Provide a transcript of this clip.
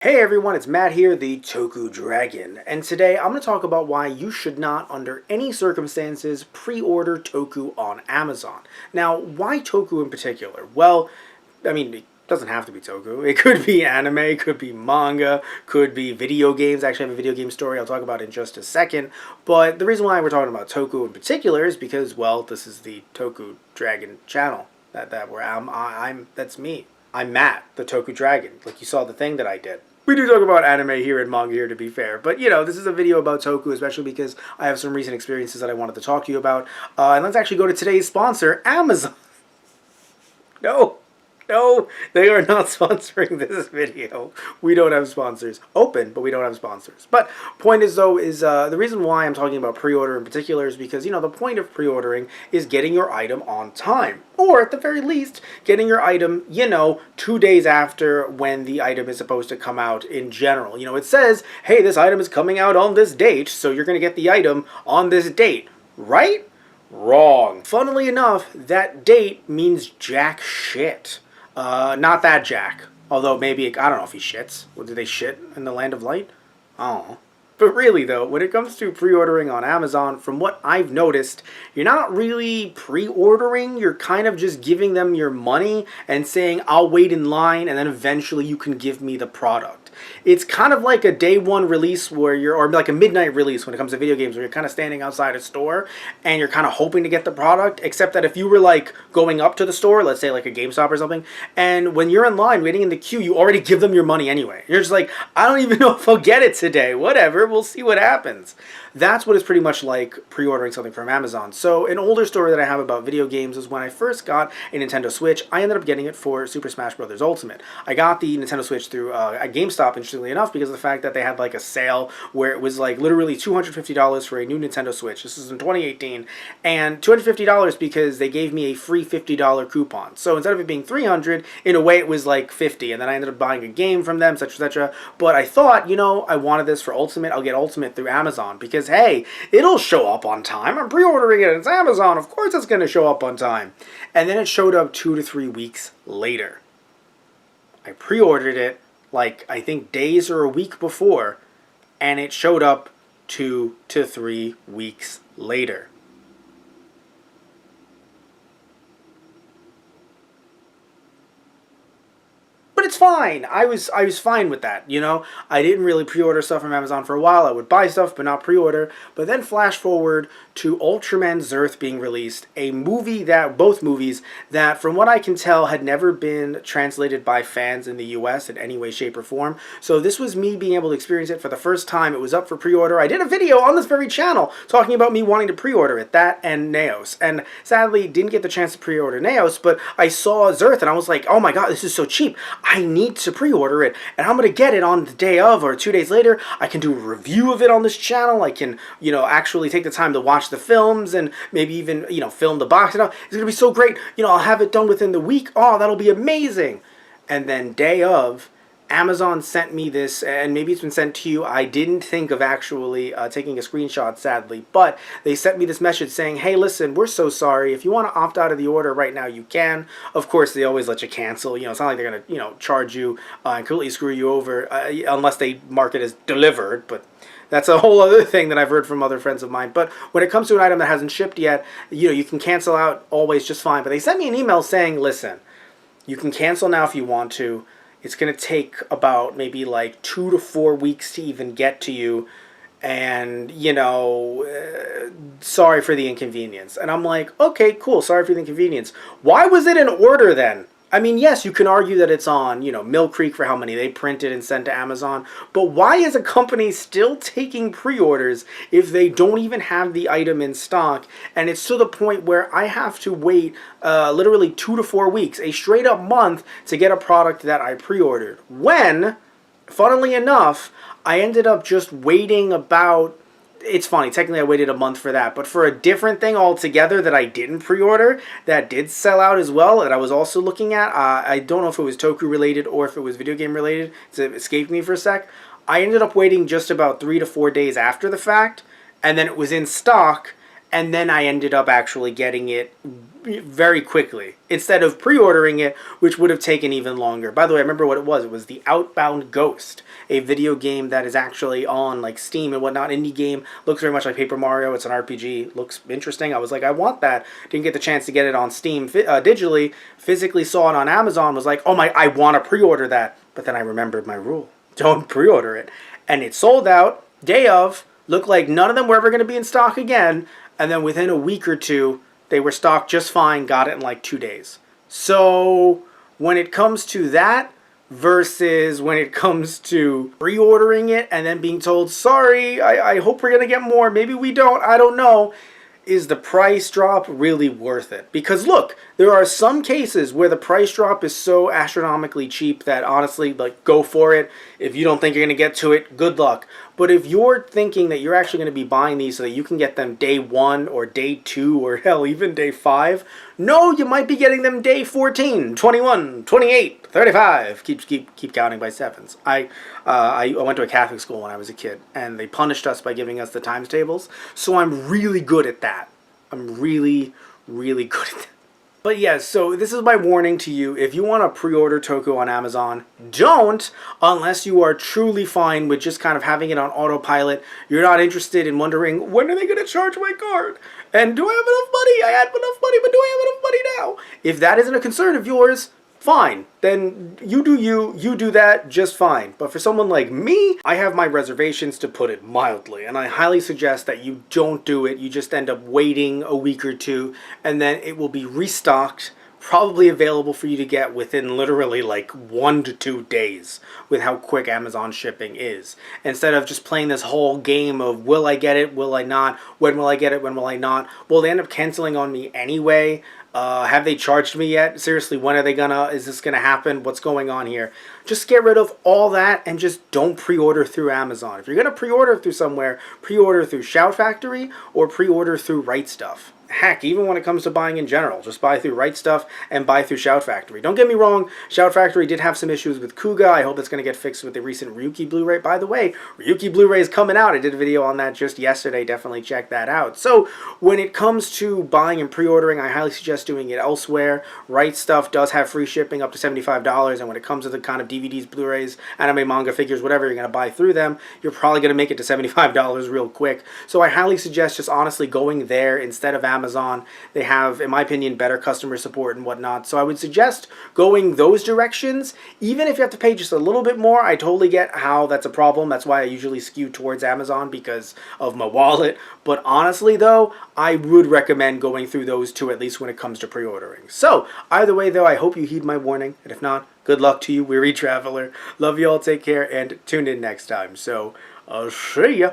Hey everyone, it's Matt here, the TokuDragon, and today I'm going to talk about why you should not, under any circumstances, pre-order Toku on Amazon. Now, why Toku in particular? Well, it doesn't have to be Toku. It could be anime, it could be manga, could be video games. I actually have a video game story I'll talk about in just a second, but the reason why we're talking about Toku in particular is because, well, this is the TokuDragon channel. That's me. I'm Matt, the TokuDragon. Like you saw the thing that I did. We do talk about anime here and manga here, to be fair. But, this is a video about Toku, especially because I have some recent experiences that I wanted to talk to you about. And let's actually go to today's sponsor, Amazon. No, they are not sponsoring this video. We don't have sponsors. Open, but we don't have sponsors. But point is, though, the reason why I'm talking about pre-order in particular is because, the point of pre-ordering is getting your item on time. Or, at the very least, getting your item, 2 days after when the item is supposed to come out in general. It says, hey, this item is coming out on this date, so you're going to get the item on this date. Right? Wrong. Funnily enough, that date means jack shit. Not that Jack. Although maybe, I don't know if he shits. Well, do they shit in the land of light? I don't know. But really, though, when it comes to pre-ordering on Amazon, from what I've noticed, you're not really pre-ordering. You're kind of just giving them your money and saying, I'll wait in line, and then eventually you can give me the product. It's kind of like a day one release or like a midnight release when it comes to video games, where you're kind of standing outside a store and you're kind of hoping to get the product, except that if you were like going up to the store, let's say like a GameStop or something, and when you're in line waiting in the queue, you already give them your money anyway. You're just like, I don't even know if I'll get it today. Whatever, we'll see what happens. That's what it's pretty much like pre-ordering something from Amazon. So an older story that I have about video games is when I first got a Nintendo Switch, I ended up getting it for Super Smash Bros. Ultimate. I got the Nintendo Switch through a GameStop, interestingly enough, because of the fact that they had like a sale where it was like literally $250 for a new Nintendo Switch. This is in 2018, and $250 because they gave me a free $50 coupon. So instead of it being $300, in a way it was like $50, and then I ended up buying a game from them, etc., etc. But I thought, I wanted this for Ultimate. I'll get Ultimate through Amazon because, hey, it'll show up on time. I'm pre-ordering it. It's Amazon. Of course it's going to show up on time. And then it showed up 2 to 3 weeks later. I pre-ordered it like, I think days or a week before, and it showed up 2 to 3 weeks later. But it's fine. I was fine with that, I didn't really pre-order stuff from Amazon for a while. I would buy stuff but not pre-order. But then flash forward to Ultraman Zerth being released, both movies that, from what I can tell, had never been translated by fans in the US in any way, shape, or form. So this was me being able to experience it for the first time. It was up for pre-order. I did a video on this very channel talking about me wanting to pre-order it, that and Neos. And sadly, didn't get the chance to pre-order Neos, but I saw Zerth and I was like, oh my god, this is so cheap. I need to pre-order it, and I'm going to get it on the day of or 2 days later. I can do a review of it on this channel. I can, actually take the time to watch the films and maybe even, film the box and all. It's going to be so great. I'll have it done within the week. Oh, that'll be amazing. And then day of, Amazon sent me this, and maybe it's been sent to you. I didn't think of actually taking a screenshot, sadly, but they sent me this message saying, hey, listen, we're so sorry. If you want to opt out of the order right now, you can. Of course, they always let you cancel. It's not like they're going to, charge you and completely screw you over unless they mark it as delivered, but that's a whole other thing that I've heard from other friends of mine. But when it comes to an item that hasn't shipped yet, you can cancel out always just fine. But they sent me an email saying, listen, you can cancel now if you want to. It's going to take about maybe like 2 to 4 weeks to even get to you. And, sorry for the inconvenience. And I'm like, okay, cool, sorry for the inconvenience. Why was it in order then? I mean, yes, you can argue that it's on, Mill Creek for how many they printed and sent to Amazon, but why is a company still taking pre-orders if they don't even have the item in stock? And it's to the point where I have to wait literally 2 to 4 weeks, a straight up month, to get a product that I pre-ordered. When, funnily enough, I ended up just waiting about... It's funny, technically I waited a month for that, but for a different thing altogether that I didn't pre-order, that did sell out as well, that I was also looking at, I don't know if it was Toku related or if it was video game related, it escaped me for a sec. I ended up waiting just about 3 to 4 days after the fact, and then it was in stock, and then I ended up actually getting it very quickly instead of pre-ordering it, which would have taken even longer. By the way, I remember what it was. It was the Outbound Ghost, a video game that is actually on like Steam and whatnot. Indie game, looks very much like Paper Mario. It's an RPG, looks interesting. I was like, I want that. Didn't get the chance to get it on Steam digitally. Physically saw it on Amazon. Was like, oh my, I want to pre-order that. But then I remembered my rule: don't pre-order it. And it sold out day of. Looked like none of them were ever going to be in stock again. And then within a week or two, they were stocked just fine, got it in like 2 days. So when it comes to that versus when it comes to pre-ordering it and then being told, sorry, I hope we're going to get more, maybe we don't, I don't know, is the price drop really worth it? Because look, there are some cases where the price drop is so astronomically cheap that honestly, like, go for it. If you don't think you're going to get to it, good luck. But if you're thinking that you're actually going to be buying these so that you can get them day 1 or day 2 or hell, even day 5, no, you might be getting them day 14, 21, 28, 35. Keep counting by sevens. I went to a Catholic school when I was a kid, and they punished us by giving us the times tables. So I'm really good at that. I'm really, really good at that. But yes, so this is my warning to you. If you want to pre-order Toku on Amazon, don't, unless you are truly fine with just kind of having it on autopilot. You're not interested in wondering, when are they going to charge my card? And do I have enough money? I had enough money, but do I have enough money now? If that isn't a concern of yours, fine. Then you do you do that just fine. But for someone like me, I have my reservations, to put it mildly. And I highly suggest that you don't do it. You just end up waiting a week or two, and then it will be restocked, probably available for you to get within literally like 1 to 2 days with how quick Amazon shipping is. Instead of just playing this whole game of, will I get it, will I not, when will I get it, when will I not? Well, they end up canceling on me anyway. Have they charged me yet? Seriously, when are they gonna, is this gonna happen? What's going on here? Just get rid of all that and just don't pre-order through Amazon. If you're gonna pre-order through somewhere, pre-order through Shout Factory or pre-order through Right Stuff. Heck, even when it comes to buying in general, just buy through Right Stuff and buy through Shout Factory. Don't get me wrong, Shout Factory did have some issues with Kuga. I hope it's going to get fixed with the recent Ryuki Blu-ray. By the way, Ryuki Blu-ray is coming out. I did a video on that just yesterday. Definitely check that out. So when it comes to buying and pre-ordering, I highly suggest doing it elsewhere. Right Stuff does have free shipping up to $75, and when it comes to the kind of DVDs, Blu-rays, anime, manga, figures, whatever you're going to buy through them, you're probably going to make it to $75 real quick. So I highly suggest just honestly going there instead of Amazon. They have, in my opinion, better customer support and whatnot. So I would suggest going those directions. Even if you have to pay just a little bit more, I totally get how that's a problem. That's why I usually skew towards Amazon, because of my wallet. But honestly, though, I would recommend going through those two, at least when it comes to pre-ordering. So either way, though, I hope you heed my warning. And if not, good luck to you, weary traveler. Love you all, take care, and tune in next time. So, I'll see ya.